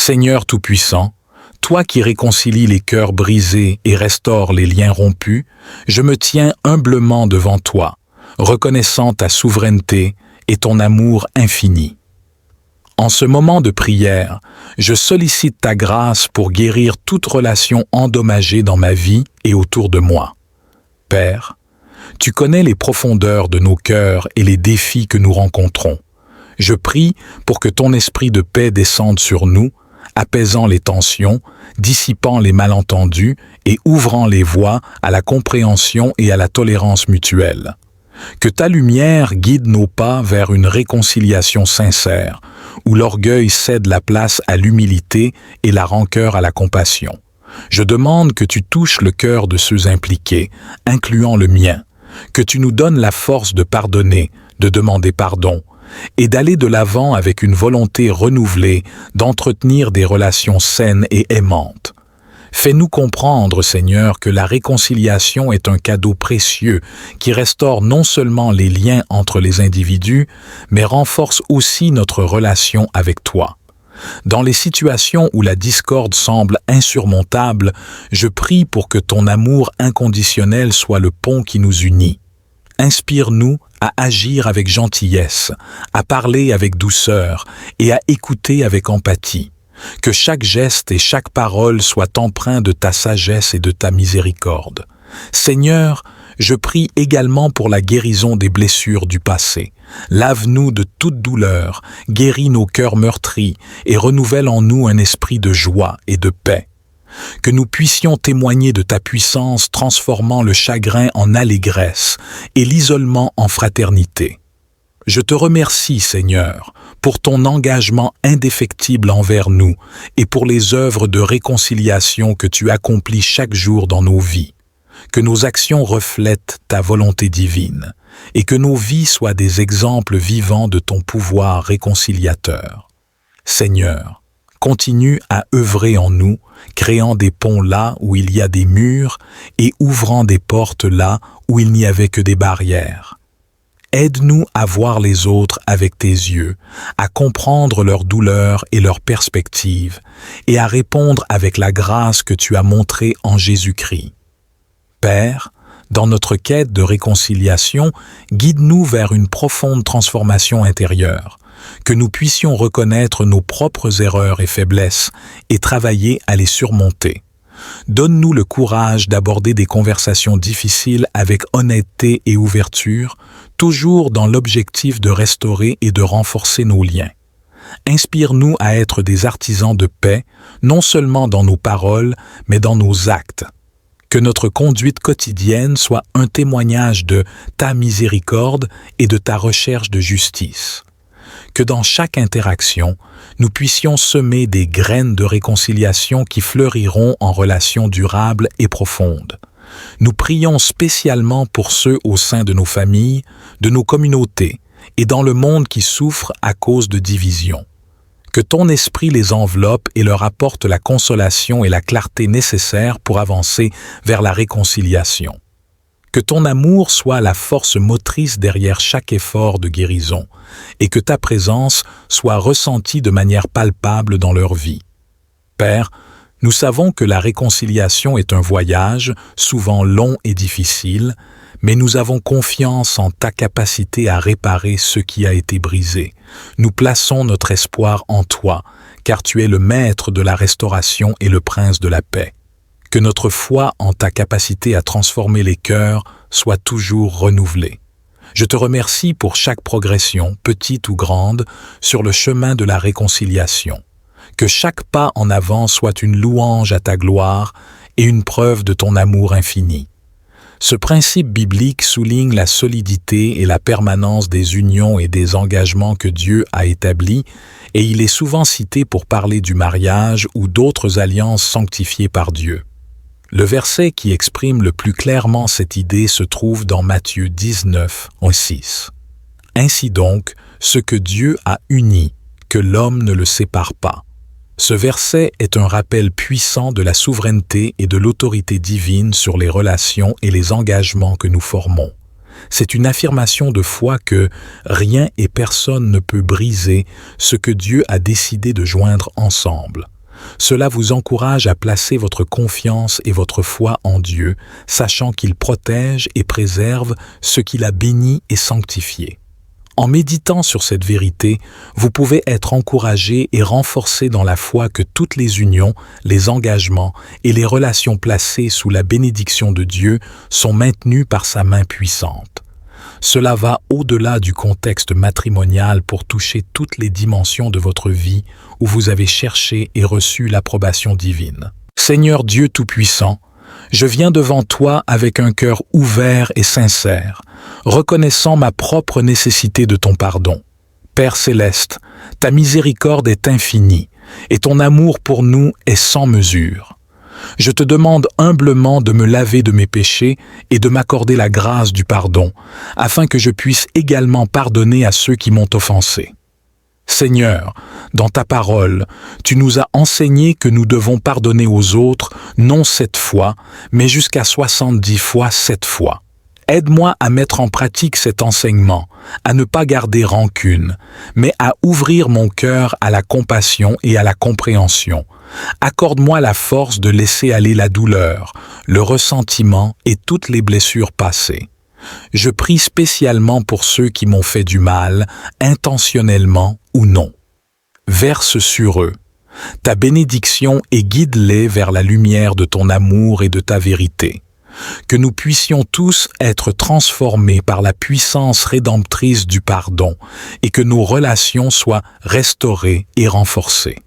Seigneur Tout-Puissant, toi qui réconcilies les cœurs brisés et restaures les liens rompus, je me tiens humblement devant toi, reconnaissant ta souveraineté et ton amour infini. En ce moment de prière, je sollicite ta grâce pour guérir toute relation endommagée dans ma vie et autour de moi. Père, tu connais les profondeurs de nos cœurs et les défis que nous rencontrons. Je prie pour que ton esprit de paix descende sur nous, apaisant les tensions, dissipant les malentendus et ouvrant les voies à la compréhension et à la tolérance mutuelle. Que ta lumière guide nos pas vers une réconciliation sincère, où l'orgueil cède la place à l'humilité et la rancœur à la compassion. Je demande que tu touches le cœur de ceux impliqués, incluant le mien, que tu nous donnes la force de pardonner, de demander pardon, et d'aller de l'avant avec une volonté renouvelée d'entretenir des relations saines et aimantes. Fais-nous comprendre, Seigneur, que la réconciliation est un cadeau précieux qui restaure non seulement les liens entre les individus, mais renforce aussi notre relation avec toi. Dans les situations où la discorde semble insurmontable, je prie pour que ton amour inconditionnel soit le pont qui nous unit. Inspire-nous à agir avec gentillesse, à parler avec douceur et à écouter avec empathie. Que chaque geste et chaque parole soient empreints de ta sagesse et de ta miséricorde. Seigneur, je prie également pour la guérison des blessures du passé. Lave-nous de toute douleur, guéris nos cœurs meurtris et renouvelle en nous un esprit de joie et de paix. Que nous puissions témoigner de ta puissance transformant le chagrin en allégresse et l'isolement en fraternité. Je te remercie, Seigneur, pour ton engagement indéfectible envers nous et pour les œuvres de réconciliation que tu accomplis chaque jour dans nos vies. Que nos actions reflètent ta volonté divine et que nos vies soient des exemples vivants de ton pouvoir réconciliateur. Seigneur, continue à œuvrer en nous, créant des ponts là où il y a des murs et ouvrant des portes là où il n'y avait que des barrières. Aide-nous à voir les autres avec tes yeux, à comprendre leurs douleurs et leurs perspectives, et à répondre avec la grâce que tu as montrée en Jésus-Christ. Père, dans notre quête de réconciliation, guide-nous vers une profonde transformation intérieure, que nous puissions reconnaître nos propres erreurs et faiblesses et travailler à les surmonter. Donne-nous le courage d'aborder des conversations difficiles avec honnêteté et ouverture, toujours dans l'objectif de restaurer et de renforcer nos liens. Inspire-nous à être des artisans de paix, non seulement dans nos paroles, mais dans nos actes. Que notre conduite quotidienne soit un témoignage de ta miséricorde et de ta recherche de justice. Que dans chaque interaction, nous puissions semer des graines de réconciliation qui fleuriront en relations durables et profondes. Nous prions spécialement pour ceux au sein de nos familles, de nos communautés et dans le monde qui souffre à cause de divisions. Que ton esprit les enveloppe et leur apporte la consolation et la clarté nécessaires pour avancer vers la réconciliation. Que ton amour soit la force motrice derrière chaque effort de guérison et que ta présence soit ressentie de manière palpable dans leur vie. Père, nous savons que la réconciliation est un voyage, souvent long et difficile, mais nous avons confiance en ta capacité à réparer ce qui a été brisé. Nous plaçons notre espoir en toi, car tu es le maître de la restauration et le prince de la paix. Que notre foi en ta capacité à transformer les cœurs soit toujours renouvelée. Je te remercie pour chaque progression, petite ou grande, sur le chemin de la réconciliation. Que chaque pas en avant soit une louange à ta gloire et une preuve de ton amour infini. Ce principe biblique souligne la solidité et la permanence des unions et des engagements que Dieu a établis, et il est souvent cité pour parler du mariage ou d'autres alliances sanctifiées par Dieu. Le verset qui exprime le plus clairement cette idée se trouve dans Matthieu 19, 6. Ainsi donc, ce que Dieu a uni, que l'homme ne le sépare pas. Ce verset est un rappel puissant de la souveraineté et de l'autorité divine sur les relations et les engagements que nous formons. C'est une affirmation de foi que rien et personne ne peut briser ce que Dieu a décidé de joindre ensemble. Cela vous encourage à placer votre confiance et votre foi en Dieu, sachant qu'il protège et préserve ce qu'il a béni et sanctifié. En méditant sur cette vérité, vous pouvez être encouragé et renforcé dans la foi que toutes les unions, les engagements et les relations placées sous la bénédiction de Dieu sont maintenues par sa main puissante. Cela va au-delà du contexte matrimonial pour toucher toutes les dimensions de votre vie où vous avez cherché et reçu l'approbation divine. Seigneur Dieu Tout-Puissant, je viens devant toi avec un cœur ouvert et sincère, reconnaissant ma propre nécessité de ton pardon. Père céleste, ta miséricorde est infinie et ton amour pour nous est sans mesure. Je te demande humblement de me laver de mes péchés et de m'accorder la grâce du pardon, afin que je puisse également pardonner à ceux qui m'ont offensé. Seigneur, dans ta parole, tu nous as enseigné que nous devons pardonner aux autres, non 7 fois, mais jusqu'à 70 fois 7 fois. Aide-moi à mettre en pratique cet enseignement, à ne pas garder rancune, mais à ouvrir mon cœur à la compassion et à la compréhension. Accorde-moi la force de laisser aller la douleur, le ressentiment et toutes les blessures passées. Je prie spécialement pour ceux qui m'ont fait du mal, intentionnellement ou non. Verse sur eux ta bénédiction et guide-les vers la lumière de ton amour et de ta vérité. Que nous puissions tous être transformés par la puissance rédemptrice du pardon et que nos relations soient restaurées et renforcées.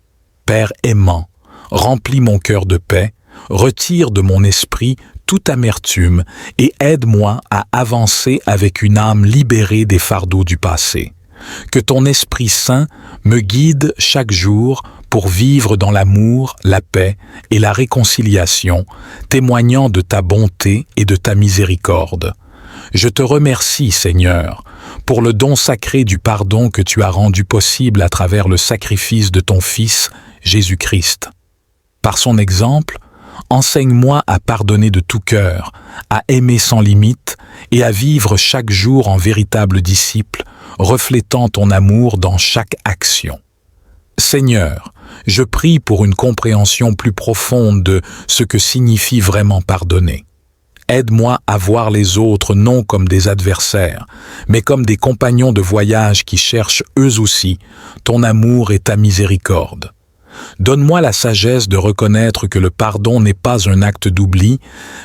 Père aimant, remplis mon cœur de paix, retire de mon esprit toute amertume et aide-moi à avancer avec une âme libérée des fardeaux du passé. Que ton Esprit Saint me guide chaque jour pour vivre dans l'amour, la paix et la réconciliation, témoignant de ta bonté et de ta miséricorde. Je te remercie, Seigneur, pour le don sacré du pardon que tu as rendu possible à travers le sacrifice de ton Fils, Jésus-Christ. Par son exemple, enseigne-moi à pardonner de tout cœur, à aimer sans limite et à vivre chaque jour en véritable disciple, reflétant ton amour dans chaque action. Seigneur, je prie pour une compréhension plus profonde de ce que signifie vraiment pardonner. Aide-moi à voir les autres non comme des adversaires, mais comme des compagnons de voyage qui cherchent eux aussi ton amour et ta miséricorde. Donne-moi la sagesse de reconnaître que le pardon n'est pas un acte d'oubli,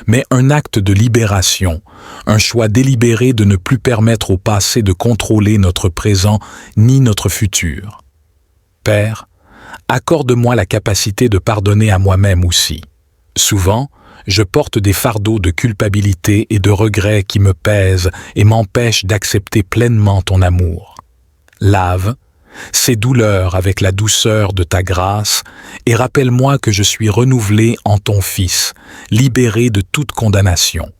mais un acte de libération, un choix délibéré de ne plus permettre au passé de contrôler notre présent ni notre futur. Père, accorde-moi la capacité de pardonner à moi-même aussi. Souvent, je porte des fardeaux de culpabilité et de regret qui me pèsent et m'empêchent d'accepter pleinement ton amour. Lave ces douleurs avec la douceur de ta grâce et rappelle-moi que je suis renouvelé en ton Fils, libéré de toute condamnation.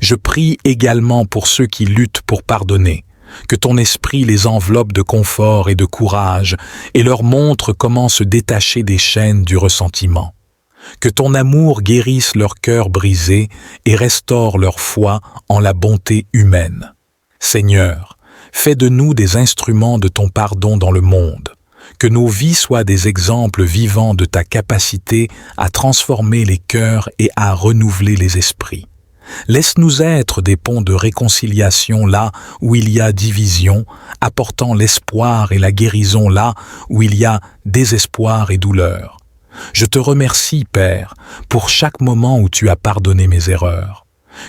Je prie également pour ceux qui luttent pour pardonner, que ton esprit les enveloppe de confort et de courage et leur montre comment se détacher des chaînes du ressentiment. Que ton amour guérisse leur cœur brisé et restaure leur foi en la bonté humaine. Seigneur, fais de nous des instruments de ton pardon dans le monde. Que nos vies soient des exemples vivants de ta capacité à transformer les cœurs et à renouveler les esprits. Laisse-nous être des ponts de réconciliation là où il y a division, apportant l'espoir et la guérison là où il y a désespoir et douleur. Je te remercie, Père, pour chaque moment où tu as pardonné mes erreurs.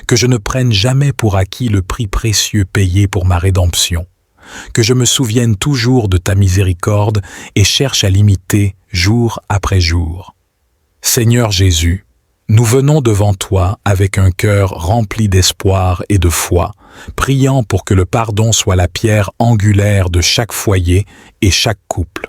Que je ne prenne jamais pour acquis le prix précieux payé pour ma rédemption. Que je me souvienne toujours de ta miséricorde et cherche à l'imiter jour après jour. Seigneur Jésus, nous venons devant toi avec un cœur rempli d'espoir et de foi, priant pour que le pardon soit la pierre angulaire de chaque foyer et chaque couple.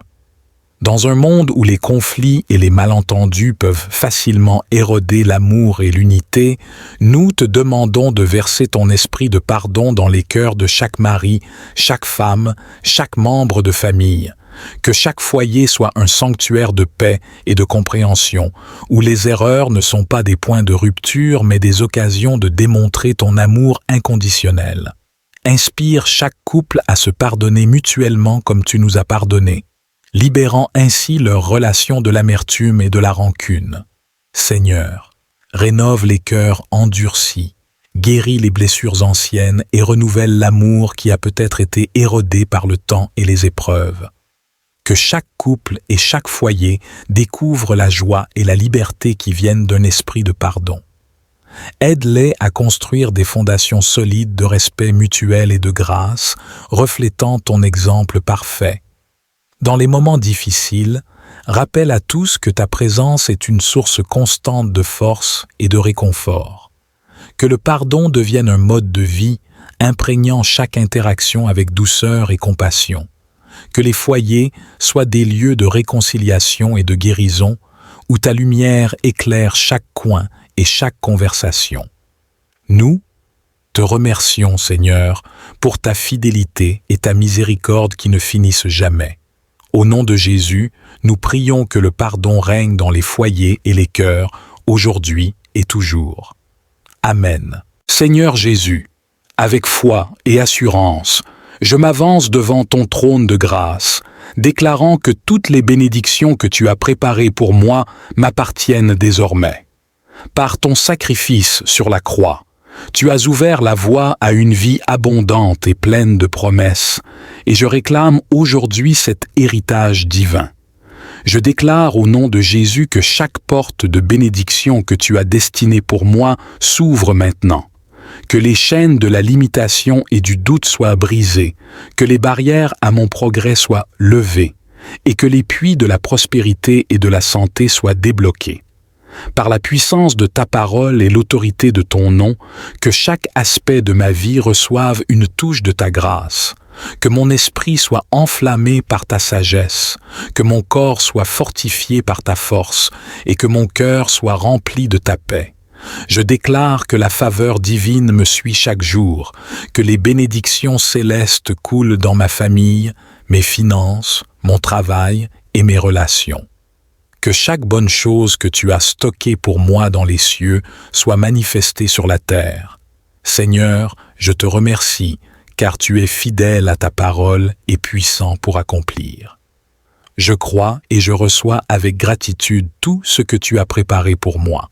Dans un monde où les conflits et les malentendus peuvent facilement éroder l'amour et l'unité, nous te demandons de verser ton esprit de pardon dans les cœurs de chaque mari, chaque femme, chaque membre de famille. Que chaque foyer soit un sanctuaire de paix et de compréhension, où les erreurs ne sont pas des points de rupture, mais des occasions de démontrer ton amour inconditionnel. Inspire chaque couple à se pardonner mutuellement comme tu nous as pardonné. libérant ainsi leurs relations de l'amertume et de la rancune. Seigneur, rénove les cœurs endurcis, guéris les blessures anciennes et renouvelle l'amour qui a peut-être été érodé par le temps et les épreuves. Que chaque couple et chaque foyer découvre la joie et la liberté qui viennent d'un esprit de pardon. Aide-les à construire des fondations solides de respect mutuel et de grâce, reflétant ton exemple parfait. Dans les moments difficiles, rappelle à tous que ta présence est une source constante de force et de réconfort. Que le pardon devienne un mode de vie, imprégnant chaque interaction avec douceur et compassion. Que les foyers soient des lieux de réconciliation et de guérison, où ta lumière éclaire chaque coin et chaque conversation. Nous te remercions, Seigneur, pour ta fidélité et ta miséricorde qui ne finissent jamais. Au nom de Jésus, nous prions que le pardon règne dans les foyers et les cœurs, aujourd'hui et toujours. Amen. Seigneur Jésus, avec foi et assurance, je m'avance devant ton trône de grâce, déclarant que toutes les bénédictions que tu as préparées pour moi m'appartiennent désormais. Par ton sacrifice sur la croix, tu as ouvert la voie à une vie abondante et pleine de promesses, et je réclame aujourd'hui cet héritage divin. Je déclare au nom de Jésus que chaque porte de bénédiction que tu as destinée pour moi s'ouvre maintenant. Que les chaînes de la limitation et du doute soient brisées, que les barrières à mon progrès soient levées, et que les puits de la prospérité et de la santé soient débloqués. Par la puissance de ta parole et l'autorité de ton nom, que chaque aspect de ma vie reçoive une touche de ta grâce, que mon esprit soit enflammé par ta sagesse, que mon corps soit fortifié par ta force, et que mon cœur soit rempli de ta paix. Je déclare que la faveur divine me suit chaque jour, que les bénédictions célestes coulent dans ma famille, mes finances, mon travail et mes relations. Que chaque bonne chose que tu as stockée pour moi dans les cieux soit manifestée sur la terre. Seigneur, je te remercie, car tu es fidèle à ta parole et puissant pour accomplir. Je crois et je reçois avec gratitude tout ce que tu as préparé pour moi.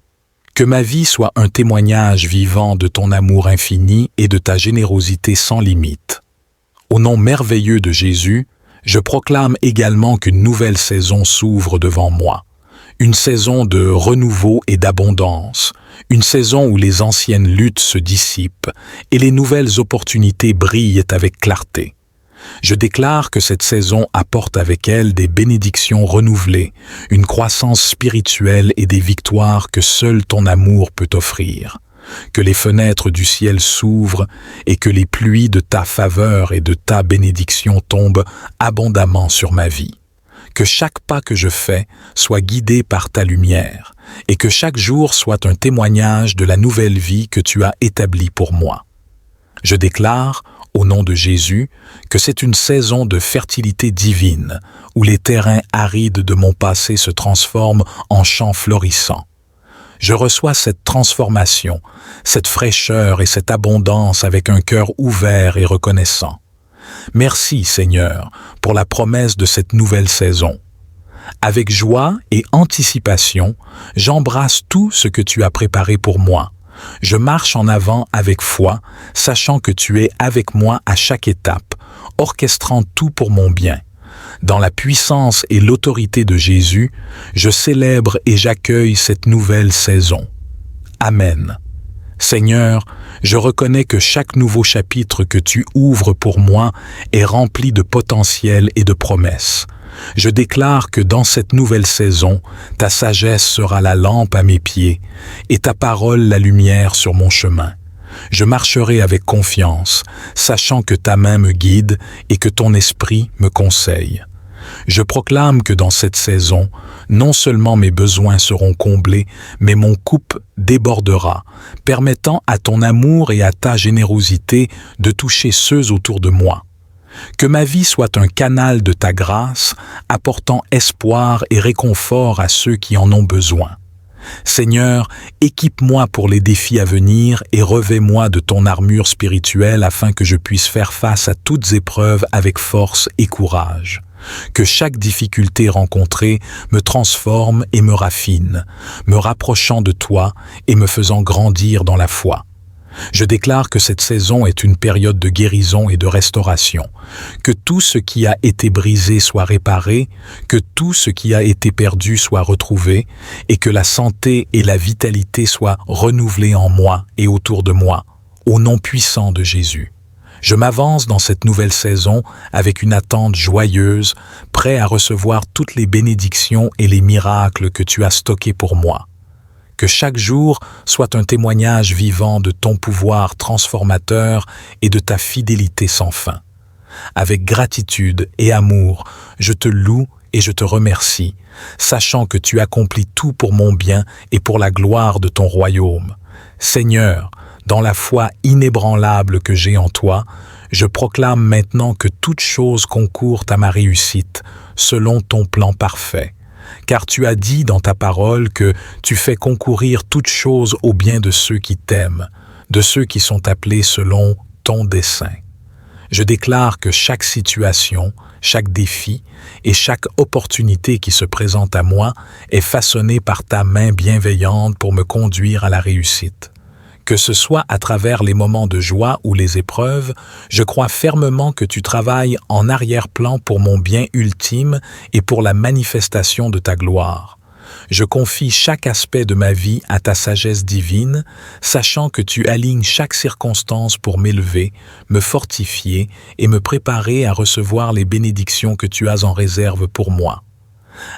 Que ma vie soit un témoignage vivant de ton amour infini et de ta générosité sans limite. Au nom merveilleux de Jésus, je proclame également qu'une nouvelle saison s'ouvre devant moi. Une saison de renouveau et d'abondance, une saison où les anciennes luttes se dissipent et les nouvelles opportunités brillent avec clarté. Je déclare que cette saison apporte avec elle des bénédictions renouvelées, une croissance spirituelle et des victoires que seul ton amour peut offrir. Que les fenêtres du ciel s'ouvrent et que les pluies de ta faveur et de ta bénédiction tombent abondamment sur ma vie. Que chaque pas que je fais soit guidé par ta lumière et que chaque jour soit un témoignage de la nouvelle vie que tu as établie pour moi. Je déclare, au nom de Jésus, que c'est une saison de fertilité divine, où les terrains arides de mon passé se transforment en champs florissants. Je reçois cette transformation, cette fraîcheur et cette abondance avec un cœur ouvert et reconnaissant. Merci, Seigneur, pour la promesse de cette nouvelle saison. Avec joie et anticipation, j'embrasse tout ce que tu as préparé pour moi. Je marche en avant avec foi, sachant que tu es avec moi à chaque étape, orchestrant tout pour mon bien. Dans la puissance et l'autorité de Jésus, je célèbre et j'accueille cette nouvelle saison. Amen. Seigneur, je reconnais que chaque nouveau chapitre que tu ouvres pour moi est rempli de potentiel et de promesses. Je déclare que dans cette nouvelle saison, ta sagesse sera la lampe à mes pieds et ta parole la lumière sur mon chemin. Je marcherai avec confiance, sachant que ta main me guide et que ton esprit me conseille. Je proclame que dans cette saison, non seulement mes besoins seront comblés, mais mon coupe débordera, permettant à ton amour et à ta générosité de toucher ceux autour de moi. Que ma vie soit un canal de ta grâce, apportant espoir et réconfort à ceux qui en ont besoin. Seigneur, équipe-moi pour les défis à venir et revêt-moi de ton armure spirituelle afin que je puisse faire face à toutes épreuves avec force et courage. Que chaque difficulté rencontrée me transforme et me raffine, me rapprochant de toi et me faisant grandir dans la foi. Je déclare que cette saison est une période de guérison et de restauration, que tout ce qui a été brisé soit réparé, que tout ce qui a été perdu soit retrouvé, et que la santé et la vitalité soient renouvelées en moi et autour de moi, au nom puissant de Jésus. Je m'avance dans cette nouvelle saison avec une attente joyeuse, prêt à recevoir toutes les bénédictions et les miracles que tu as stockés pour moi. Que chaque jour soit un témoignage vivant de ton pouvoir transformateur et de ta fidélité sans fin. Avec gratitude et amour, je te loue et je te remercie, sachant que tu accomplis tout pour mon bien et pour la gloire de ton royaume. Seigneur, dans la foi inébranlable que j'ai en toi, je proclame maintenant que toute chose concourt à ma réussite, selon ton plan parfait. Car tu as dit dans ta parole que tu fais concourir toutes choses au bien de ceux qui t'aiment, de ceux qui sont appelés selon ton dessein. Je déclare que chaque situation, chaque défi et chaque opportunité qui se présente à moi est façonnée par ta main bienveillante pour me conduire à la réussite. Que ce soit à travers les moments de joie ou les épreuves, je crois fermement que tu travailles en arrière-plan pour mon bien ultime et pour la manifestation de ta gloire. Je confie chaque aspect de ma vie à ta sagesse divine, sachant que tu alignes chaque circonstance pour m'élever, me fortifier et me préparer à recevoir les bénédictions que tu as en réserve pour moi.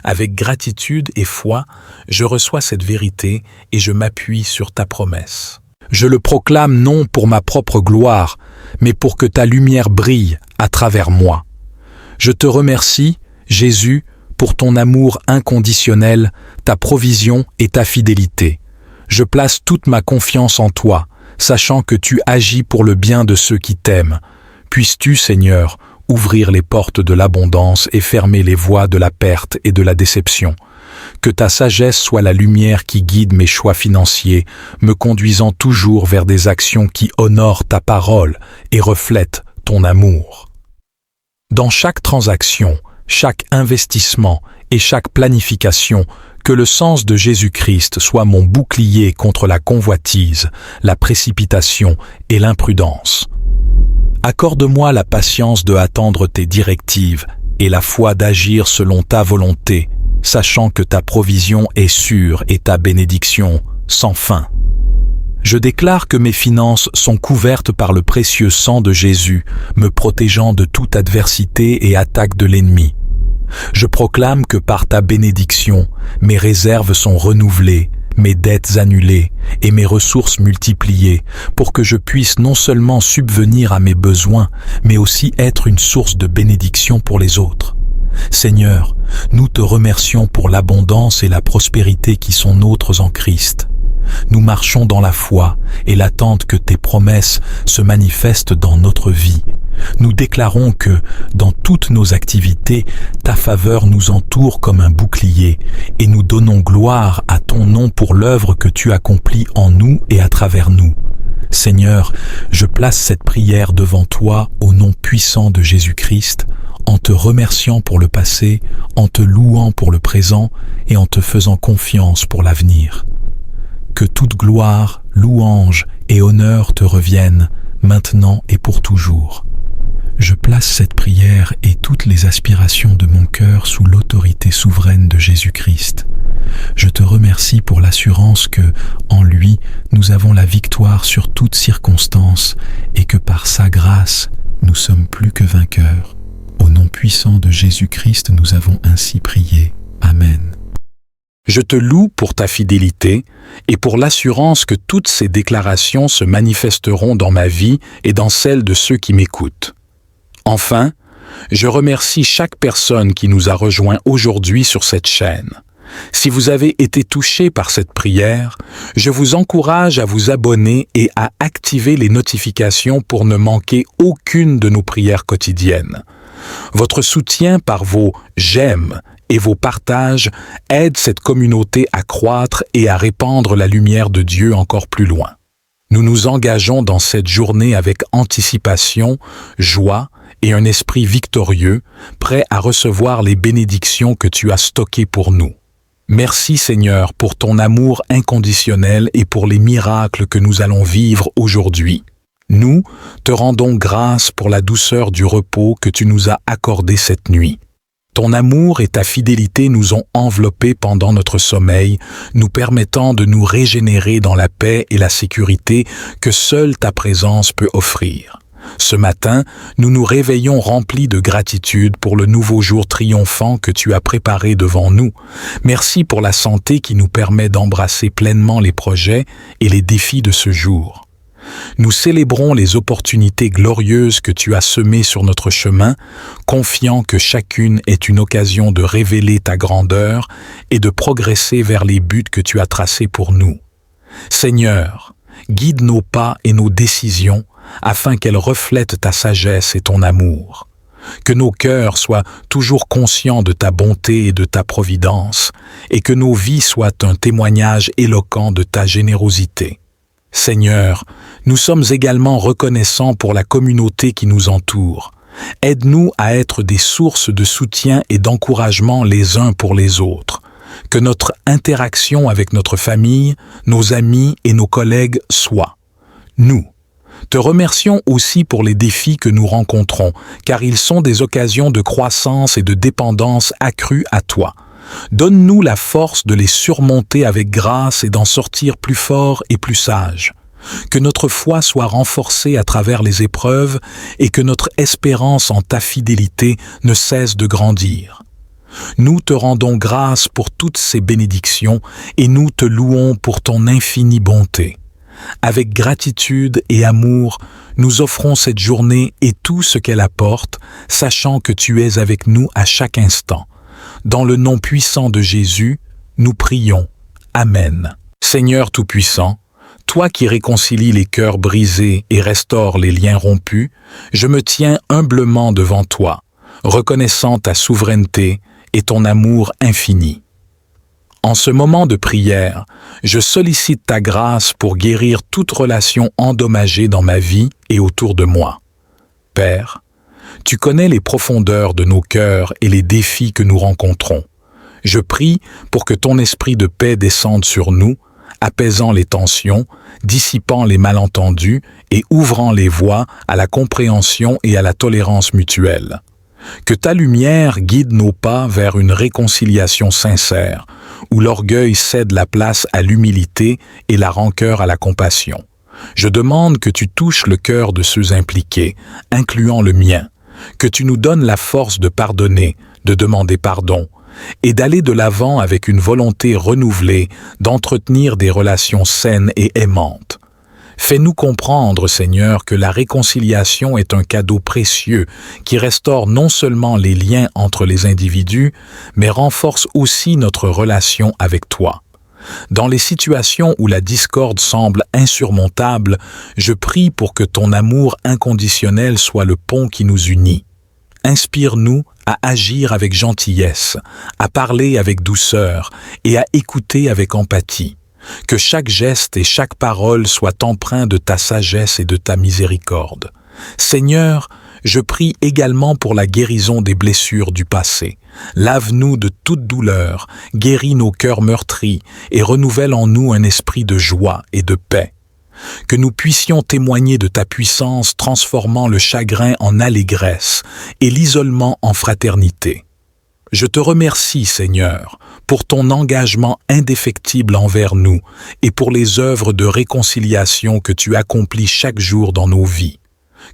Avec gratitude et foi, je reçois cette vérité et je m'appuie sur ta promesse. Je le proclame non pour ma propre gloire, mais pour que ta lumière brille à travers moi. Je te remercie, Jésus, pour ton amour inconditionnel, ta provision et ta fidélité. Je place toute ma confiance en toi, sachant que tu agis pour le bien de ceux qui t'aiment. Puisses-tu, Seigneur, ouvrir les portes de l'abondance et fermer les voies de la perte et de la déception. Que ta sagesse soit la lumière qui guide mes choix financiers, me conduisant toujours vers des actions qui honorent ta parole et reflètent ton amour. Dans chaque transaction, chaque investissement et chaque planification, que le sens de Jésus-Christ soit mon bouclier contre la convoitise, la précipitation et l'imprudence. Accorde-moi la patience de attendre tes directives et la foi d'agir selon ta volonté, sachant que ta provision est sûre et ta bénédiction sans fin. Je déclare que mes finances sont couvertes par le précieux sang de Jésus, me protégeant de toute adversité et attaque de l'ennemi. Je proclame que par ta bénédiction, mes réserves sont renouvelées, mes dettes annulées et mes ressources multipliées, pour que je puisse non seulement subvenir à mes besoins, mais aussi être une source de bénédiction pour les autres. Seigneur, nous te remercions pour l'abondance et la prospérité qui sont nôtres en Christ. Nous marchons dans la foi et l'attente que tes promesses se manifestent dans notre vie. Nous déclarons que, dans toutes nos activités, ta faveur nous entoure comme un bouclier et nous donnons gloire à ton nom pour l'œuvre que tu accomplis en nous et à travers nous. Seigneur, je place cette prière devant toi au nom puissant de Jésus-Christ, en te remerciant pour le passé, en te louant pour le présent et en te faisant confiance pour l'avenir. Que toute gloire, louange et honneur te reviennent, maintenant et pour toujours. Je place cette prière et toutes les aspirations de mon cœur sous l'autorité souveraine de Jésus-Christ. Je te remercie pour l'assurance que, en lui, nous avons la victoire sur toutes circonstances et que par sa grâce, nous sommes plus que vainqueurs. Au nom puissant de Jésus-Christ, nous avons ainsi prié. Amen. Je te loue pour ta fidélité et pour l'assurance que toutes ces déclarations se manifesteront dans ma vie et dans celle de ceux qui m'écoutent. Enfin, je remercie chaque personne qui nous a rejoints aujourd'hui sur cette chaîne. Si vous avez été touché par cette prière, je vous encourage à vous abonner et à activer les notifications pour ne manquer aucune de nos prières quotidiennes. Votre soutien par vos « j'aime » et vos partages aide cette communauté à croître et à répandre la lumière de Dieu encore plus loin. Nous nous engageons dans cette journée avec anticipation, joie et un esprit victorieux, prêt à recevoir les bénédictions que tu as stockées pour nous. Merci Seigneur pour ton amour inconditionnel et pour les miracles que nous allons vivre aujourd'hui. Nous te rendons grâce pour la douceur du repos que tu nous as accordé cette nuit. Ton amour et ta fidélité nous ont enveloppés pendant notre sommeil, nous permettant de nous régénérer dans la paix et la sécurité que seule ta présence peut offrir. Ce matin, nous nous réveillons remplis de gratitude pour le nouveau jour triomphant que tu as préparé devant nous. Merci pour la santé qui nous permet d'embrasser pleinement les projets et les défis de ce jour. Nous célébrons les opportunités glorieuses que tu as semées sur notre chemin, confiant que chacune est une occasion de révéler ta grandeur et de progresser vers les buts que tu as tracés pour nous. Seigneur, guide nos pas et nos décisions afin qu'elles reflètent ta sagesse et ton amour. Que nos cœurs soient toujours conscients de ta bonté et de ta providence, et que nos vies soient un témoignage éloquent de ta générosité. Seigneur, nous sommes également reconnaissants pour la communauté qui nous entoure. Aide-nous à être des sources de soutien et d'encouragement les uns pour les autres. Que notre interaction avec notre famille, nos amis et nos collègues soit. Nous te remercions aussi pour les défis que nous rencontrons, car ils sont des occasions de croissance et de dépendance accrue à toi. Donne-nous la force de les surmonter avec grâce et d'en sortir plus forts et plus sages. Que notre foi soit renforcée à travers les épreuves et que notre espérance en ta fidélité ne cesse de grandir. Nous te rendons grâce pour toutes ces bénédictions et nous te louons pour ton infinie bonté. Avec gratitude et amour, nous offrons cette journée et tout ce qu'elle apporte, sachant que tu es avec nous à chaque instant. Dans le nom puissant de Jésus, nous prions. Amen. Seigneur Tout-Puissant, toi qui réconcilies les cœurs brisés et restaures les liens rompus, je me tiens humblement devant toi, reconnaissant ta souveraineté et ton amour infini. En ce moment de prière, je sollicite ta grâce pour guérir toute relation endommagée dans ma vie et autour de moi. Père, tu connais les profondeurs de nos cœurs et les défis que nous rencontrons. Je prie pour que ton esprit de paix descende sur nous, apaisant les tensions, dissipant les malentendus et ouvrant les voies à la compréhension et à la tolérance mutuelle. Que ta lumière guide nos pas vers une réconciliation sincère, où l'orgueil cède la place à l'humilité et la rancœur à la compassion. Je demande que tu touches le cœur de ceux impliqués, incluant le mien, que tu nous donnes la force de pardonner, de demander pardon, et d'aller de l'avant avec une volonté renouvelée d'entretenir des relations saines et aimantes. Fais-nous comprendre, Seigneur, que la réconciliation est un cadeau précieux qui restaure non seulement les liens entre les individus, mais renforce aussi notre relation avec toi. Dans les situations où la discorde semble insurmontable, je prie pour que ton amour inconditionnel soit le pont qui nous unit. Inspire-nous à agir avec gentillesse, à parler avec douceur et à écouter avec empathie. Que chaque geste et chaque parole soient empreints de ta sagesse et de ta miséricorde. Seigneur, je prie également pour la guérison des blessures du passé. Lave-nous de toute douleur, guéris nos cœurs meurtris et renouvelle en nous un esprit de joie et de paix. Que nous puissions témoigner de ta puissance transformant le chagrin en allégresse et l'isolement en fraternité. Je te remercie, Seigneur, pour ton engagement indéfectible envers nous et pour les œuvres de réconciliation que tu accomplis chaque jour dans nos vies.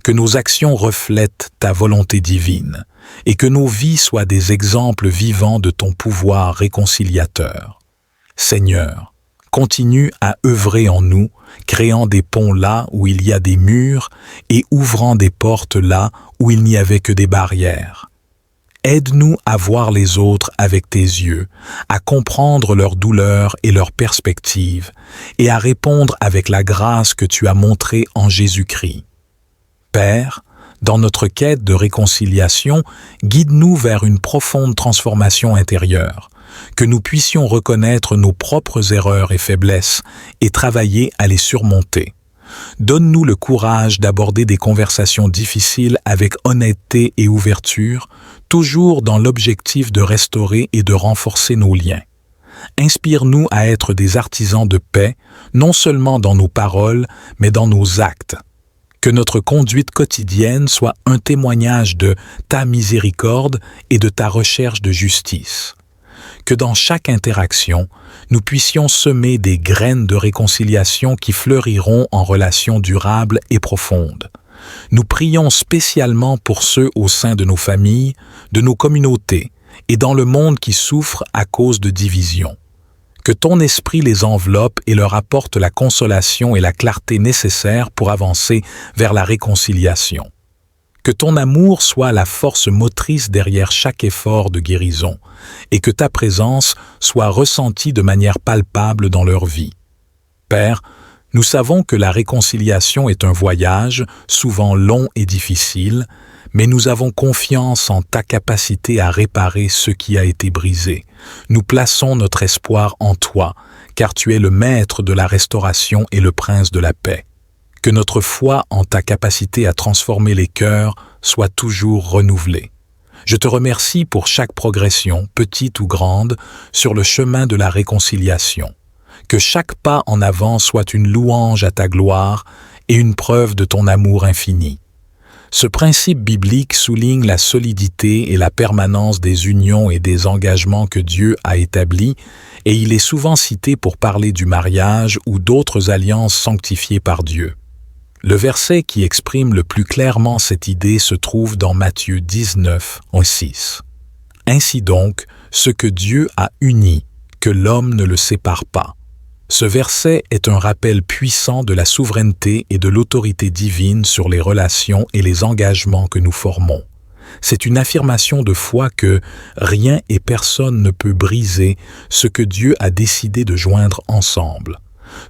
Que nos actions reflètent ta volonté divine et que nos vies soient des exemples vivants de ton pouvoir réconciliateur. Seigneur, continue à œuvrer en nous, créant des ponts là où il y a des murs et ouvrant des portes là où il n'y avait que des barrières. Aide-nous à voir les autres avec tes yeux, à comprendre leurs douleurs et leurs perspectives, et à répondre avec la grâce que tu as montrée en Jésus-Christ. Père, dans notre quête de réconciliation, guide-nous vers une profonde transformation intérieure, que nous puissions reconnaître nos propres erreurs et faiblesses et travailler à les surmonter. Donne-nous le courage d'aborder des conversations difficiles avec honnêteté et ouverture, toujours dans l'objectif de restaurer et de renforcer nos liens. Inspire-nous à être des artisans de paix, non seulement dans nos paroles, mais dans nos actes. Que notre conduite quotidienne soit un témoignage de ta miséricorde et de ta recherche de justice. Que dans chaque interaction, nous puissions semer des graines de réconciliation qui fleuriront en relations durables et profondes. Nous prions spécialement pour ceux au sein de nos familles, de nos communautés et dans le monde qui souffre à cause de divisions. Que ton esprit les enveloppe et leur apporte la consolation et la clarté nécessaires pour avancer vers la réconciliation. Que ton amour soit la force motrice derrière chaque effort de guérison et que ta présence soit ressentie de manière palpable dans leur vie. Père, nous savons que la réconciliation est un voyage, souvent long et difficile, mais nous avons confiance en ta capacité à réparer ce qui a été brisé. Nous plaçons notre espoir en toi, car tu es le maître de la restauration et le prince de la paix. Que notre foi en ta capacité à transformer les cœurs soit toujours renouvelée. Je te remercie pour chaque progression, petite ou grande, sur le chemin de la réconciliation. Que chaque pas en avant soit une louange à ta gloire et une preuve de ton amour infini. Ce principe biblique souligne la solidité et la permanence des unions et des engagements que Dieu a établis, et il est souvent cité pour parler du mariage ou d'autres alliances sanctifiées par Dieu. Le verset qui exprime le plus clairement cette idée se trouve dans Matthieu 19, 6. Ainsi donc, ce que Dieu a uni, que l'homme ne le sépare pas. Ce verset est un rappel puissant de la souveraineté et de l'autorité divine sur les relations et les engagements que nous formons. C'est une affirmation de foi que rien et personne ne peut briser ce que Dieu a décidé de joindre ensemble.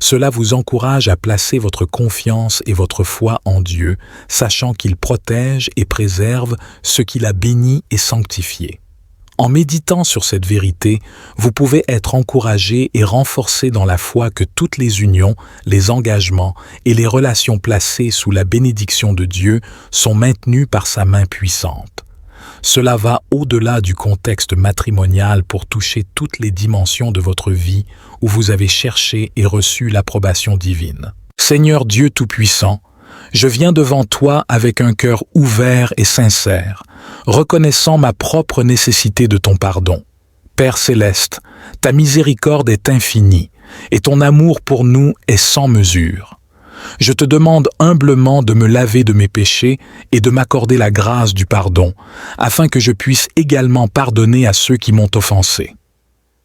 Cela vous encourage à placer votre confiance et votre foi en Dieu, sachant qu'il protège et préserve ce qu'il a béni et sanctifié. En méditant sur cette vérité, vous pouvez être encouragé et renforcé dans la foi que toutes les unions, les engagements et les relations placées sous la bénédiction de Dieu sont maintenues par sa main puissante. Cela va au-delà du contexte matrimonial pour toucher toutes les dimensions de votre vie où vous avez cherché et reçu l'approbation divine. Seigneur Dieu Tout-Puissant, je viens devant toi avec un cœur ouvert et sincère, reconnaissant ma propre nécessité de ton pardon. Père céleste, ta miséricorde est infinie et ton amour pour nous est sans mesure. Je te demande humblement de me laver de mes péchés et de m'accorder la grâce du pardon, afin que je puisse également pardonner à ceux qui m'ont offensé.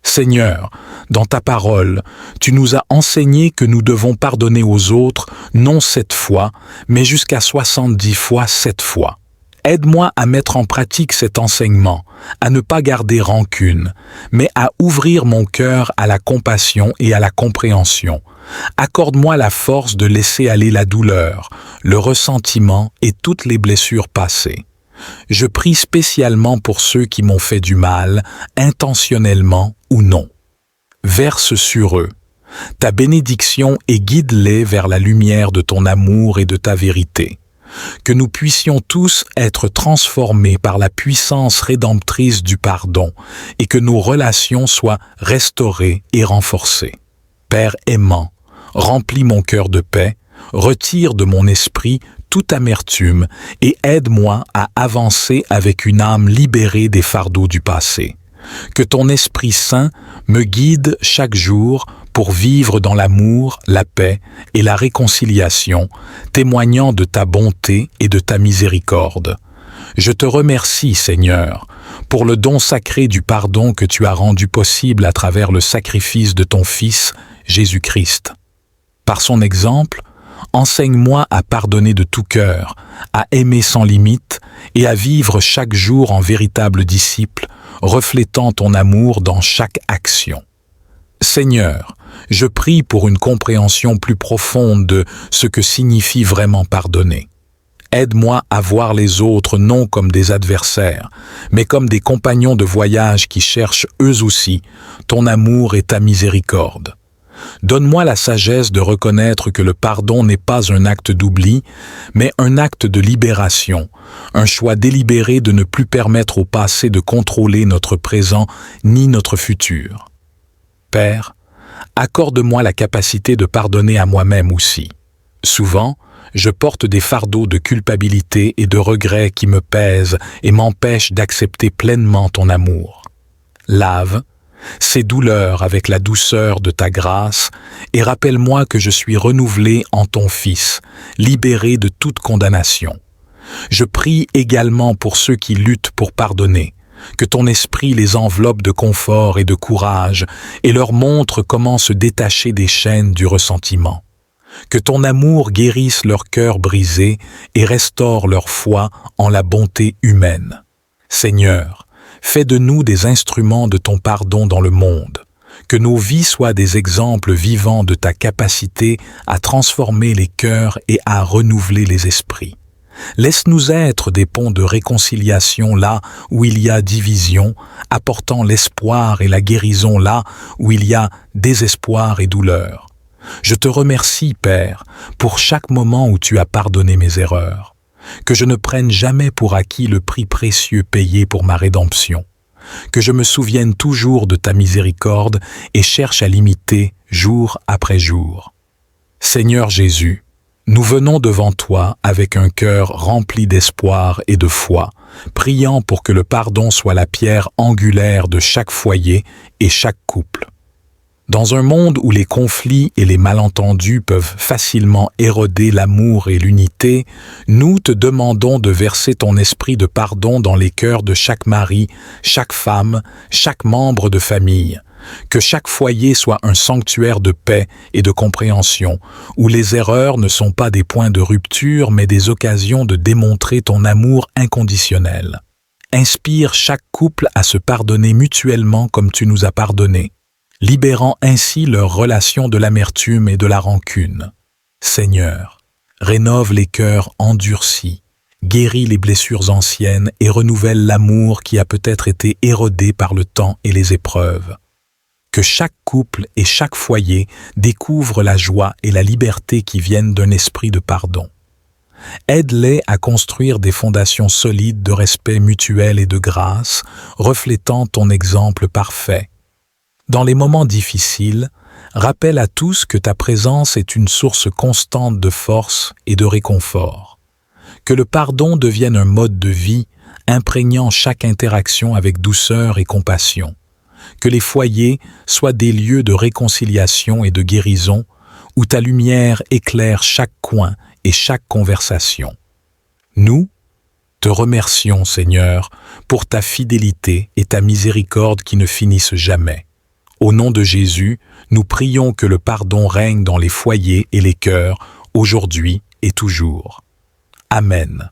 Seigneur, dans ta parole, tu nous as enseigné que nous devons pardonner aux autres, non 7 fois, mais jusqu'à 70 fois 7 fois. Aide-moi à mettre en pratique cet enseignement, à ne pas garder rancune, mais à ouvrir mon cœur à la compassion et à la compréhension. Accorde-moi la force de laisser aller la douleur, le ressentiment et toutes les blessures passées. Je prie spécialement pour ceux qui m'ont fait du mal, intentionnellement ou non. Verse sur eux ta bénédiction et guide-les vers la lumière de ton amour et de ta vérité. Que nous puissions tous être transformés par la puissance rédemptrice du pardon et que nos relations soient restaurées et renforcées. Père aimant, remplis mon cœur de paix, retire de mon esprit toute amertume et aide-moi à avancer avec une âme libérée des fardeaux du passé. Que ton Esprit Saint me guide chaque jour pour vivre dans l'amour, la paix et la réconciliation, témoignant de ta bonté et de ta miséricorde. Je te remercie, Seigneur, pour le don sacré du pardon que tu as rendu possible à travers le sacrifice de ton Fils, Jésus-Christ. Par son exemple, enseigne-moi à pardonner de tout cœur, à aimer sans limite et à vivre chaque jour en véritable disciple, reflétant ton amour dans chaque action. Seigneur, je prie pour une compréhension plus profonde de ce que signifie vraiment pardonner. Aide-moi à voir les autres non comme des adversaires, mais comme des compagnons de voyage qui cherchent eux aussi ton amour et ta miséricorde. Donne-moi la sagesse de reconnaître que le pardon n'est pas un acte d'oubli, mais un acte de libération, un choix délibéré de ne plus permettre au passé de contrôler notre présent ni notre futur. Père, accorde-moi la capacité de pardonner à moi-même aussi. Souvent, je porte des fardeaux de culpabilité et de regret qui me pèsent et m'empêchent d'accepter pleinement ton amour. Lave ces douleurs avec la douceur de ta grâce et rappelle-moi que je suis renouvelé en ton Fils, libéré de toute condamnation. Je prie également pour ceux qui luttent pour pardonner, que ton esprit les enveloppe de confort et de courage et leur montre comment se détacher des chaînes du ressentiment. Que ton amour guérisse leur cœur brisé et restaure leur foi en la bonté humaine. Seigneur, fais de nous des instruments de ton pardon dans le monde. Que nos vies soient des exemples vivants de ta capacité à transformer les cœurs et à renouveler les esprits. Laisse-nous être des ponts de réconciliation là où il y a division, apportant l'espoir et la guérison là où il y a désespoir et douleur. Je te remercie, Père, pour chaque moment où tu as pardonné mes erreurs. Que je ne prenne jamais pour acquis le prix précieux payé pour ma rédemption. Que je me souvienne toujours de ta miséricorde et cherche à l'imiter jour après jour. Seigneur Jésus, nous venons devant toi avec un cœur rempli d'espoir et de foi, priant pour que le pardon soit la pierre angulaire de chaque foyer et chaque couple. Dans un monde où les conflits et les malentendus peuvent facilement éroder l'amour et l'unité, nous te demandons de verser ton esprit de pardon dans les cœurs de chaque mari, chaque femme, chaque membre de famille. Que chaque foyer soit un sanctuaire de paix et de compréhension, où les erreurs ne sont pas des points de rupture mais des occasions de démontrer ton amour inconditionnel. Inspire chaque couple à se pardonner mutuellement comme tu nous as pardonné, libérant ainsi leur relation de l'amertume et de la rancune. Seigneur, rénove les cœurs endurcis, guéris les blessures anciennes et renouvelle l'amour qui a peut-être été érodé par le temps et les épreuves. Que chaque couple et chaque foyer découvre la joie et la liberté qui viennent d'un esprit de pardon. Aide-les à construire des fondations solides de respect mutuel et de grâce, reflétant ton exemple parfait. Dans les moments difficiles, rappelle à tous que ta présence est une source constante de force et de réconfort. Que le pardon devienne un mode de vie, imprégnant chaque interaction avec douceur et compassion. Que les foyers soient des lieux de réconciliation et de guérison, où ta lumière éclaire chaque coin et chaque conversation. Nous te remercions, Seigneur, pour ta fidélité et ta miséricorde qui ne finissent jamais. Au nom de Jésus, nous prions que le pardon règne dans les foyers et les cœurs, aujourd'hui et toujours. Amen.